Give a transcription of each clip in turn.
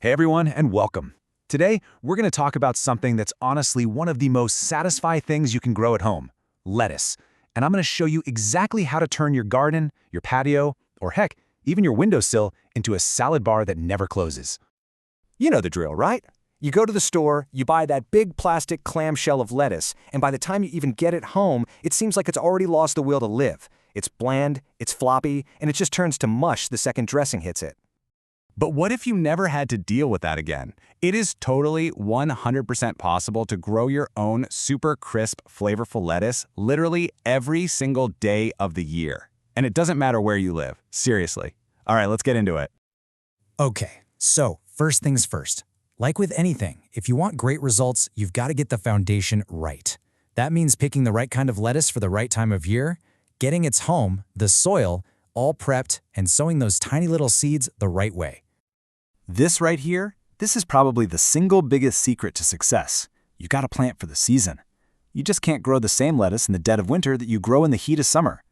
Hey everyone, and welcome. Today, we're going to talk about something that's honestly one of the most satisfying things you can grow at home, lettuce. And I'm going to show you exactly how to turn your garden, your patio, or heck, even your windowsill into a salad bar that never closes. You know the drill, right? You go to the store, you buy that big plastic clamshell of lettuce, and by the time you even get it home, it seems like it's already lost the will to live. It's bland, it's floppy, and it just turns to mush the second dressing hits it. But what if you never had to deal with that again? It is totally 100% possible to grow your own super crisp, flavorful lettuce literally every single day of the year. And it doesn't matter where you live, seriously. All right, let's get into it. Okay, so first things first. Like with anything, if you want great results, you've got to get the foundation right. That means picking the right kind of lettuce for the right time of year, getting its home, the soil, all prepped, and sowing those tiny little seeds the right way. This right here, this is probably the single biggest secret to success. You got to plant for the season. You just can't grow the same lettuce in the dead of winter that you grow in the heat of summer.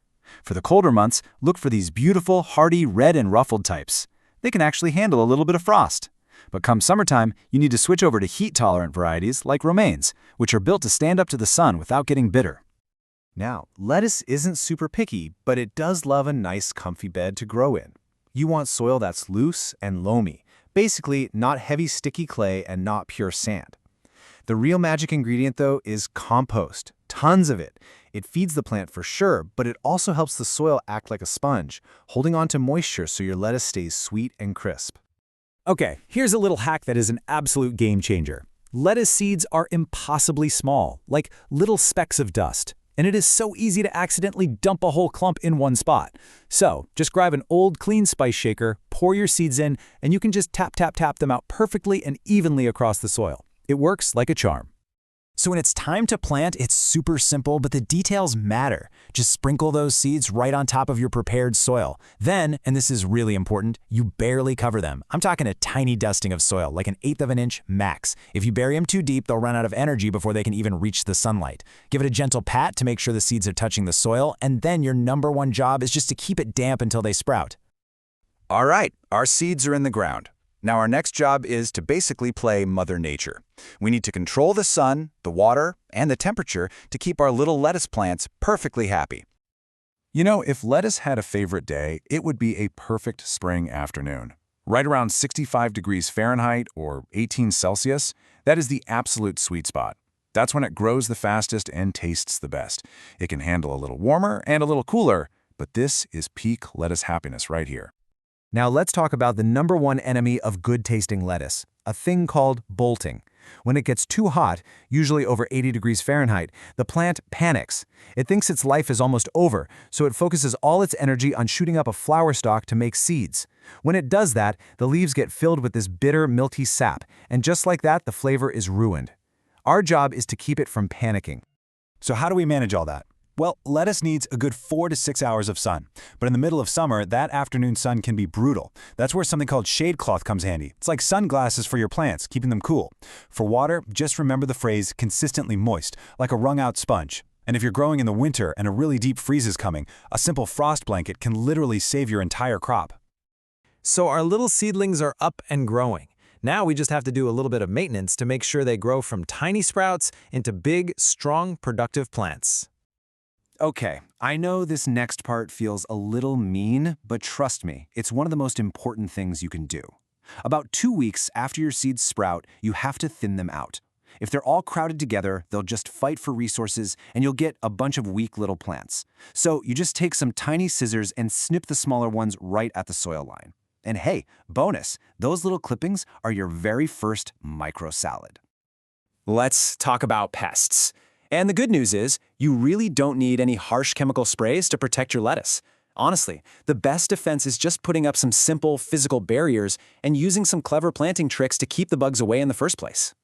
For the colder months, look for these beautiful, hardy, red and ruffled types. They can actually handle a little bit of frost. But come summertime, you need to switch over to heat-tolerant varieties like romaines, which are built to stand up to the sun without getting bitter. Now, lettuce isn't super picky, but it does love a nice, comfy bed to grow in. You want soil that's loose and loamy, basically not heavy, sticky clay and not pure sand. The real magic ingredient, though, is compost. Tons of it. It feeds the plant for sure, but it also helps the soil act like a sponge, holding on to moisture so your lettuce stays sweet and crisp. Okay, here's a little hack that is an absolute game changer. Lettuce seeds are impossibly small, like little specks of dust. And it is so easy to accidentally dump a whole clump in one spot. So just grab an old clean spice shaker, pour your seeds in, and you can just tap them out perfectly and evenly across the soil. It works like a charm. So when it's time to plant, it's super simple, but the details matter. Just sprinkle those seeds right on top of your prepared soil. Then, and this is really important, you barely cover them. I'm talking a tiny dusting of soil, like 1/8 of an inch max. If you bury them too deep, they'll run out of energy before they can even reach the sunlight. Give it a gentle pat to make sure the seeds are touching the soil, and then your #1 job is just to keep it damp until they sprout. All right, our seeds are in the ground. Now our next job is to basically play Mother Nature. We need to control the sun, the water, and the temperature to keep our little lettuce plants perfectly happy. You know, if lettuce had a favorite day, it would be a perfect spring afternoon. Right around 65 degrees Fahrenheit or 18 Celsius, that is the absolute sweet spot. That's when it grows the fastest and tastes the best. It can handle a little warmer and a little cooler, but this is peak lettuce happiness right here. Now let's talk about the #1 enemy of good-tasting lettuce, a thing called bolting. When it gets too hot, usually over 80 degrees Fahrenheit, the plant panics. It thinks its life is almost over, so it focuses all its energy on shooting up a flower stalk to make seeds. When it does that, the leaves get filled with this bitter, milky sap, and just like that, the flavor is ruined. Our job is to keep it from panicking. So how do we manage all that? Well, lettuce needs a good 4 to 6 hours of sun. But in the middle of summer, that afternoon sun can be brutal. That's where something called shade cloth comes handy. It's like sunglasses for your plants, keeping them cool. For water, just remember the phrase consistently moist, like a wrung-out sponge. And if you're growing in the winter and a really deep freeze is coming, a simple frost blanket can literally save your entire crop. So our little seedlings are up and growing. Now we just have to do a little bit of maintenance to make sure they grow from tiny sprouts into big, strong, productive plants. Okay, I know this next part feels a little mean, but trust me, it's one of the most important things you can do. About 2 weeks after your seeds sprout, you have to thin them out. If they're all crowded together, they'll just fight for resources and you'll get a bunch of weak little plants. So you just take some tiny scissors and snip the smaller ones right at the soil line. And hey, bonus, those little clippings are your very first micro salad. Let's talk about pests. And the good news is, you really don't need any harsh chemical sprays to protect your lettuce. Honestly, the best defense is just putting up some simple physical barriers and using some clever planting tricks to keep the bugs away in the first place.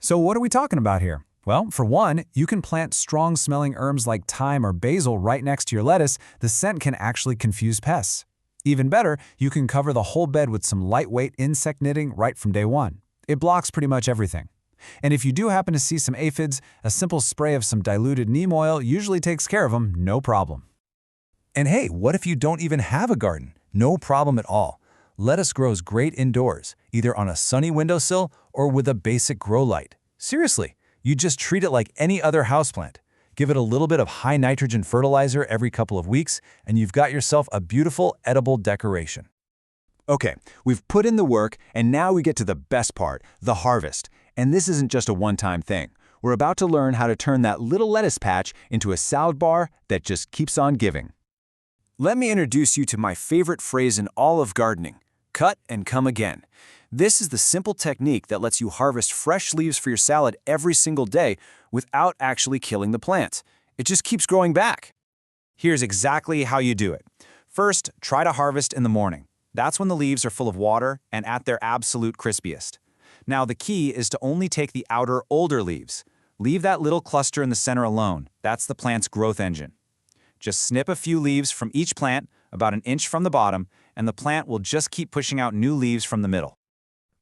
So what are we talking about here? Well, for one, you can plant strong-smelling herbs like thyme or basil right next to your lettuce. The scent can actually confuse pests. Even better, you can cover the whole bed with some lightweight insect knitting right from day one. It blocks pretty much everything. And if you do happen to see some aphids, a simple spray of some diluted neem oil usually takes care of them, no problem. And hey, what if you don't even have a garden? No problem at all. Lettuce grows great indoors, either on a sunny windowsill or with a basic grow light. Seriously, you just treat it like any other houseplant. Give it a little bit of high nitrogen fertilizer every couple of weeks, and you've got yourself a beautiful edible decoration. Okay, we've put in the work, and now we get to the best part, the harvest. And this isn't just a one-time thing. We're about to learn how to turn that little lettuce patch into a salad bar that just keeps on giving. Let me introduce you to my favorite phrase in all of gardening: cut and come again. This is the simple technique that lets you harvest fresh leaves for your salad every single day without actually killing the plant. It just keeps growing back. Here's exactly how you do it. First, try to harvest in the morning. That's when the leaves are full of water and at their absolute crispiest. Now, the key is to only take the outer, older leaves. Leave that little cluster in the center alone. That's the plant's growth engine. Just snip a few leaves from each plant, about an inch from the bottom, and the plant will just keep pushing out new leaves from the middle.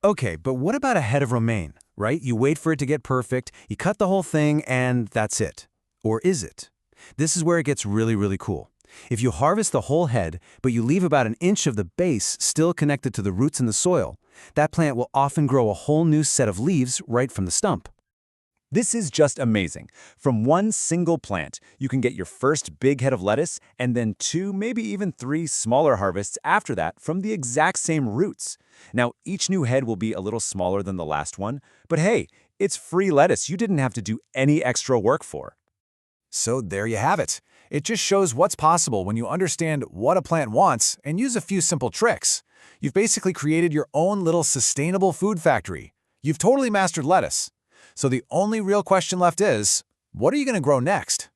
Okay, but what about a head of romaine, right? You wait for it to get perfect, you cut the whole thing, and that's it. Or is it? This is where it gets really cool. If you harvest the whole head, but you leave about an inch of the base still connected to the roots in the soil, that plant will often grow a whole new set of leaves right from the stump. This is just amazing. From one single plant, you can get your first big head of lettuce and then 2, maybe even 3 smaller harvests after that from the exact same roots. Now, each new head will be a little smaller than the last one, but hey, it's free lettuce you didn't have to do any extra work for. So there you have it. It just shows what's possible when you understand what a plant wants and use a few simple tricks. You've basically created your own little sustainable food factory. You've totally mastered lettuce. So the only real question left is, what are you going to grow next?